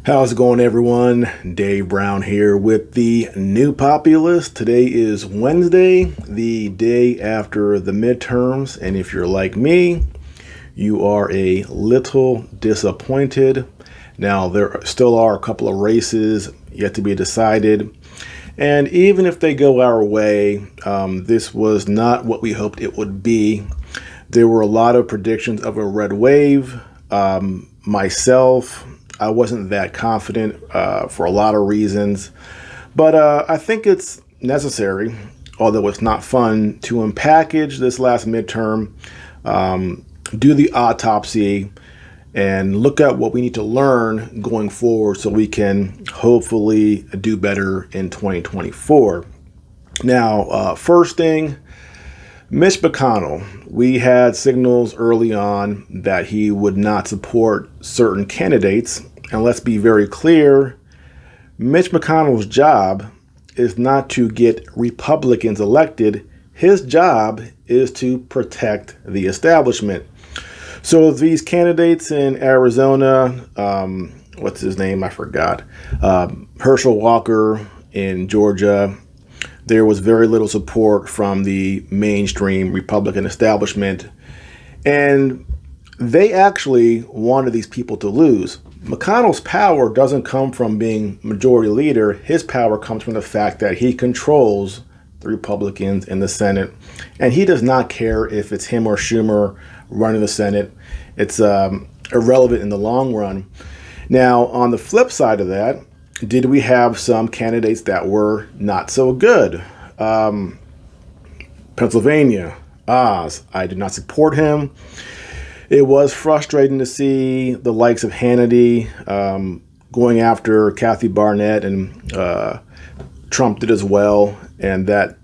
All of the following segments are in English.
How's it going, everyone? Dave Brown here with the New Populist. Today is Wednesday, the day after the midterms, and if you're like me, you are a little disappointed. Now, there still are a couple of races yet to be decided, and even if they go our way, this was not what we hoped it would be. There were a lot of predictions of a red wave. Myself, I wasn't that confident for a lot of reasons, but I think it's necessary, although it's not fun, to unpackage this last midterm, do the autopsy, and look at what we need to learn going forward so we can hopefully do better in 2024. Now, first thing, Mitch McConnell, we had signals early on that he would not support certain candidates. And let's be very clear, Mitch McConnell's job is not to get Republicans elected. His job is to protect the establishment. So these candidates in Arizona, what's his name? I forgot. Herschel Walker in Georgia. There was very little support from the mainstream Republican establishment, and they actually wanted these people to lose. McConnell's power doesn't come from being majority leader. His power comes from the fact that he controls the Republicans in the Senate, and he does not care if it's him or Schumer running the Senate. It's irrelevant in the long run. Now, on the flip side of that, did we have some candidates that were not so good? Pennsylvania, Oz, I did not support him. It was frustrating to see the likes of Hannity going after Kathy Barnett, and Trump did as well, and that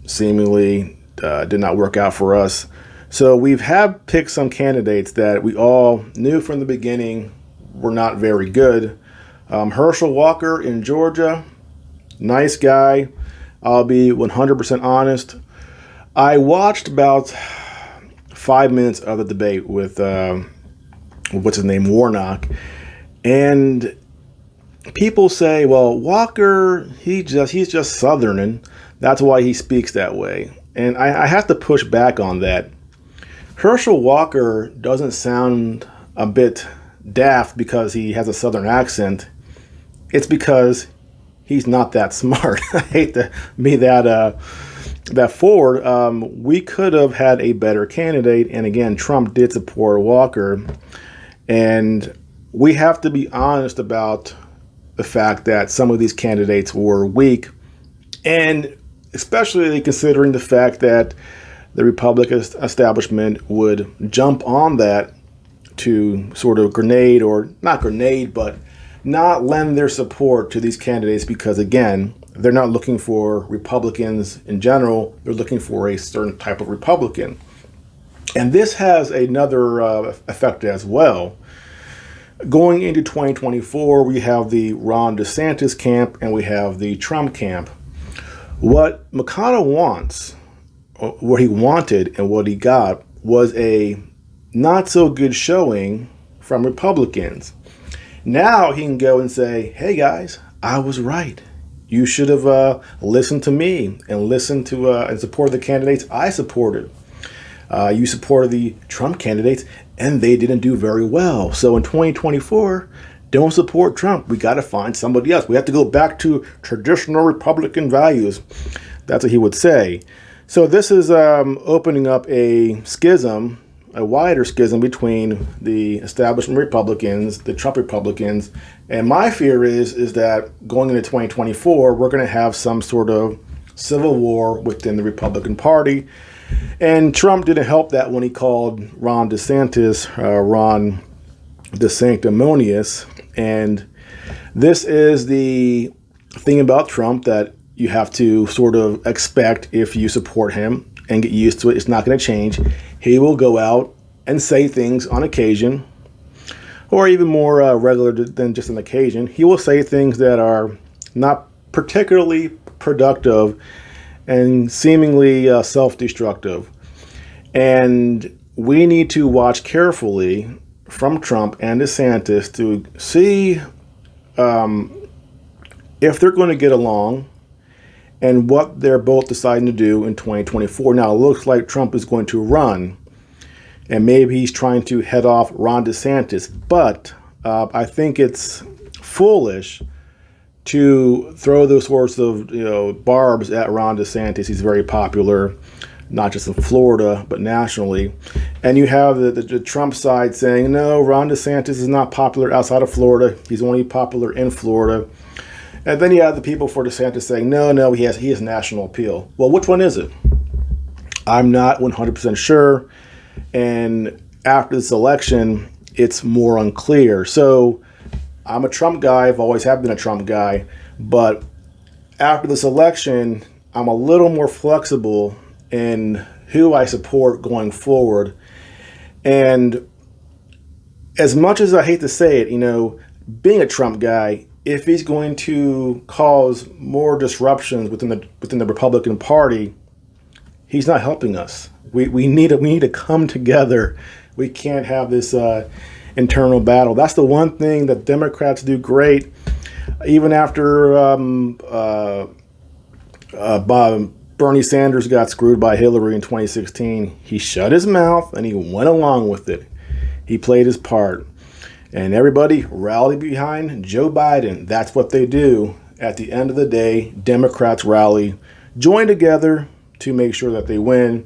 seemingly did not work out for us. So we've picked some candidates that we all knew from the beginning were not very good. Herschel Walker in Georgia, nice guy. I'll be 100% honest. I watched about 5 minutes of the debate with what's his name, Warnock, and people say, "Well, Walker, he's just Southern, and that's why he speaks that way." And I have to push back on that. Herschel Walker doesn't sound a bit daft because he has a Southern accent. It's because he's not that smart. I hate to be that forward. We could have had a better candidate, and again, Trump did support Walker, and we have to be honest about the fact that some of these candidates were weak, and especially considering the fact that the Republican establishment would jump on that to sort of grenade, or not grenade, but not lend their support to these candidates because, again, they're not looking for Republicans in general. They're looking for a certain type of Republican. And this has another effect as well. Going into 2024, we have the Ron DeSantis camp and we have the Trump camp. What McConnell wants, or what he wanted and what he got, was a not so good showing from Republicans. Now he can go and say, "Hey guys, I was right. You should have listened to me and listened to and supported the candidates I supported. You supported the Trump candidates and they didn't do very well. So in 2024, don't support Trump. We got to find somebody else. We have to go back to traditional Republican values." That's what he would say. So this is opening up a schism, a wider schism between the establishment Republicans, the Trump Republicans, and my fear is that going into 2024, we're going to have some sort of civil war within the Republican Party. And Trump didn't help that when he called Ron DeSantis Ron DeSanctimonious. And this is the thing about Trump that you have to sort of expect if you support him and get used to it. It's not going to change. He will go out and say things on occasion, or even more regular than just an occasion. He will say things that are not particularly productive and seemingly self-destructive. And we need to watch carefully from Trump and DeSantis to see if they're going to get along and what they're both deciding to do in 2024. Now, it looks like Trump is going to run, and maybe he's trying to head off Ron DeSantis. But I think it's foolish to throw those sorts of barbs at Ron DeSantis. He's very popular, not just in Florida, but nationally. And you have the Trump side saying, no, Ron DeSantis is not popular outside of Florida. He's only popular in Florida. And then you have the people for DeSantis saying, no, he has national appeal. Well, which one is it? I'm not 100% sure. And after this election, it's more unclear. So I'm a Trump guy. I've always have been a Trump guy. But after this election, I'm a little more flexible in who I support going forward. And as much as I hate to say it, being a Trump guy, if he's going to cause more disruptions within the Republican Party, he's not helping us. We need to come together. We can't have this internal battle. That's the one thing that Democrats do great. Even after Bernie Sanders got screwed by Hillary in 2016, he shut his mouth and he went along with it. He played his part. And everybody rallied behind Joe Biden. That's what they do. At the end of the day, Democrats rally, join together to make sure that they win.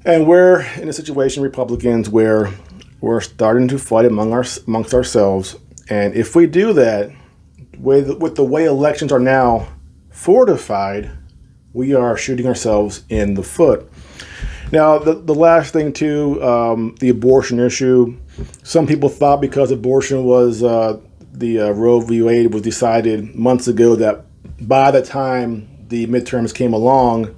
And we're in a situation, Republicans, where we're starting to fight amongst ourselves. And if we do that, with the way elections are now fortified, we are shooting ourselves in the foot. Now, the last thing, too, the abortion issue. Some people thought because abortion was the Roe v. Wade was decided months ago that by the time the midterms came along,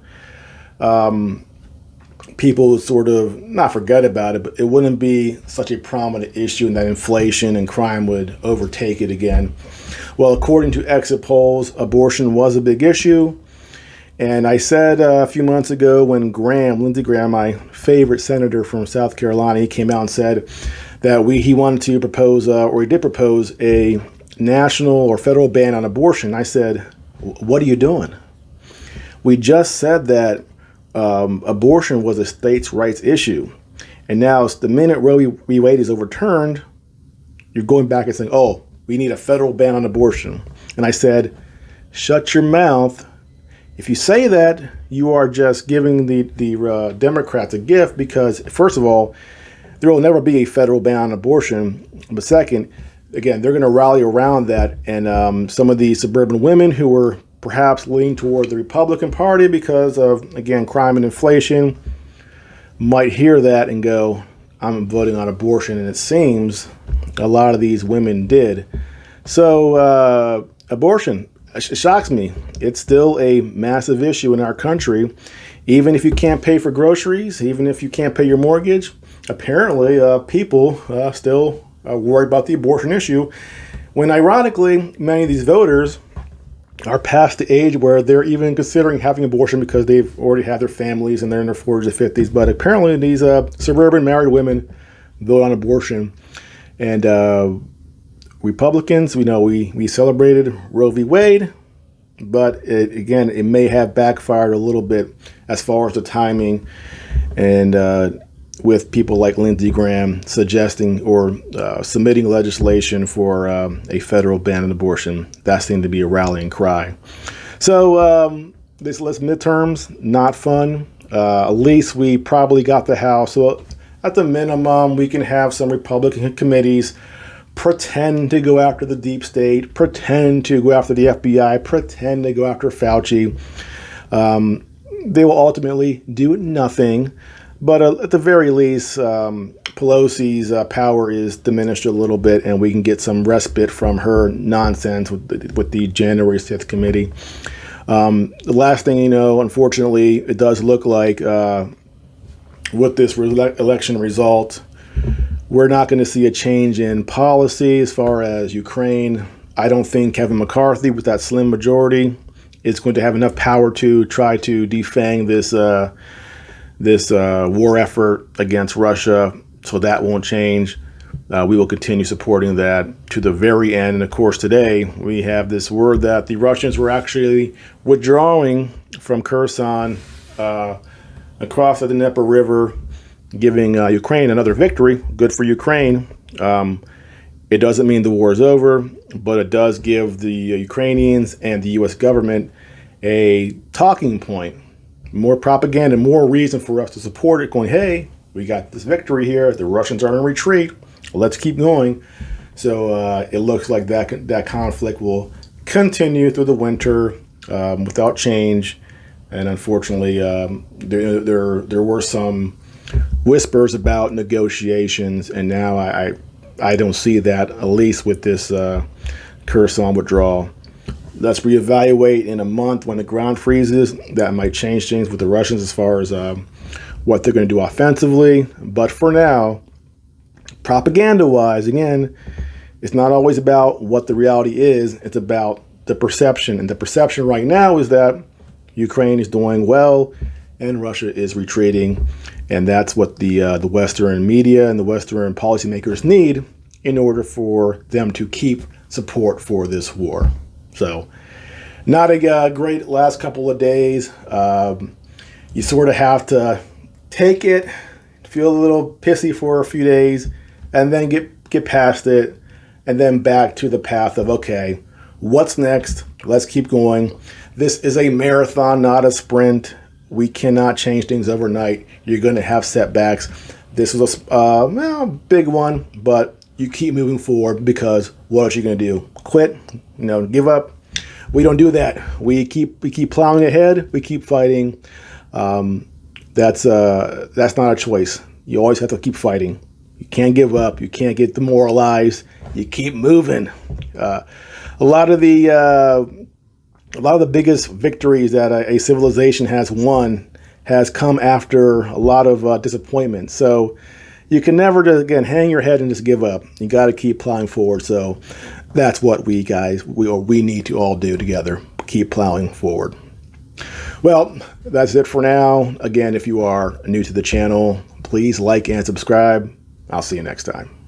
people would sort of not forget about it, but it wouldn't be such a prominent issue and that inflation and crime would overtake it again. Well, according to exit polls, abortion was a big issue. And I said a few months ago when Lindsey Graham, my favorite senator from South Carolina, he came out and said that he wanted to propose, or he did propose, a national or federal ban on abortion. I said, what are you doing? We just said that abortion was a states' rights issue. And now the minute Roe v. Wade is overturned, you're going back and saying, oh, we need a federal ban on abortion. And I said, shut your mouth. If you say that, you are just giving the Democrats a gift because, first of all, there will never be a federal ban on abortion. But second, again, they're going to rally around that. And some of the suburban women who were perhaps leaning toward the Republican Party because of, again, crime and inflation might hear that and go, I'm voting on abortion. And it seems a lot of these women did. So abortion. It shocks me. It's still a massive issue in our country. Even if you can't pay for groceries, even if you can't pay your mortgage, apparently people still are worried about the abortion issue. When ironically, many of these voters are past the age where they're even considering having abortion because they've already had their families and they're in their 40s or 50s. But apparently these suburban married women vote on abortion. And Republicans, we celebrated Roe v. Wade, but it may have backfired a little bit as far as the timing and with people like Lindsey Graham suggesting or submitting legislation for a federal ban on abortion. That seemed to be a rallying cry. So this list midterms, not fun. At least we probably got the House. So at the minimum, we can have some Republican committees pretend to go after the deep state, pretend to go after the FBI, pretend to go after Fauci. They will ultimately do nothing. But at the very least, Pelosi's power is diminished a little bit, and we can get some respite from her nonsense with the January 6th committee. The last thing unfortunately, it does look like with this election result, we're not going to see a change in policy as far as Ukraine. I don't think Kevin McCarthy, with that slim majority, is going to have enough power to try to defang this war effort against Russia. So that won't change. We will continue supporting that to the very end. And of course, today we have this word that the Russians were actually withdrawing from Kherson across the Dnieper River, giving Ukraine another victory. Good for Ukraine. It doesn't mean the war is over, but it does give the Ukrainians and the U.S. government a talking point, more propaganda, more reason for us to support it, going, hey, we got this victory here. The Russians are in retreat. Let's keep going. So it looks like that conflict will continue through the winter without change. And unfortunately, there were some whispers about negotiations, and now I don't see that, at least with this Kherson withdrawal. Let's reevaluate in a month when the ground freezes. That might change things with the Russians as far as what they're going to do offensively. But for now, propaganda-wise, again, it's not always about what the reality is. It's about the perception. And the perception right now is that Ukraine is doing well and Russia is retreating. And that's what the Western media and the Western policymakers need in order for them to keep support for this war. So not a great last couple of days. You sort of have to take it, feel a little pissy for a few days, and then get past it, and then back to the path of, okay, what's next? Let's keep going. This is a marathon, not a sprint. We cannot change things overnight. You're going to have setbacks. This was a big one, but you keep moving forward, because what else are you going to do? Quit? Give up? We don't do that. We keep plowing ahead. We keep fighting. That's not a choice. You always have to keep fighting. You can't give up. You can't get demoralized. You keep moving. A lot of the biggest victories that a civilization has won has come after a lot of disappointment. So you can never just, again, hang your head and just give up. You got to keep plowing forward. So that's what we need to all do together. Keep plowing forward. Well, that's it for now. Again, if you are new to the channel, please like and subscribe. I'll see you next time.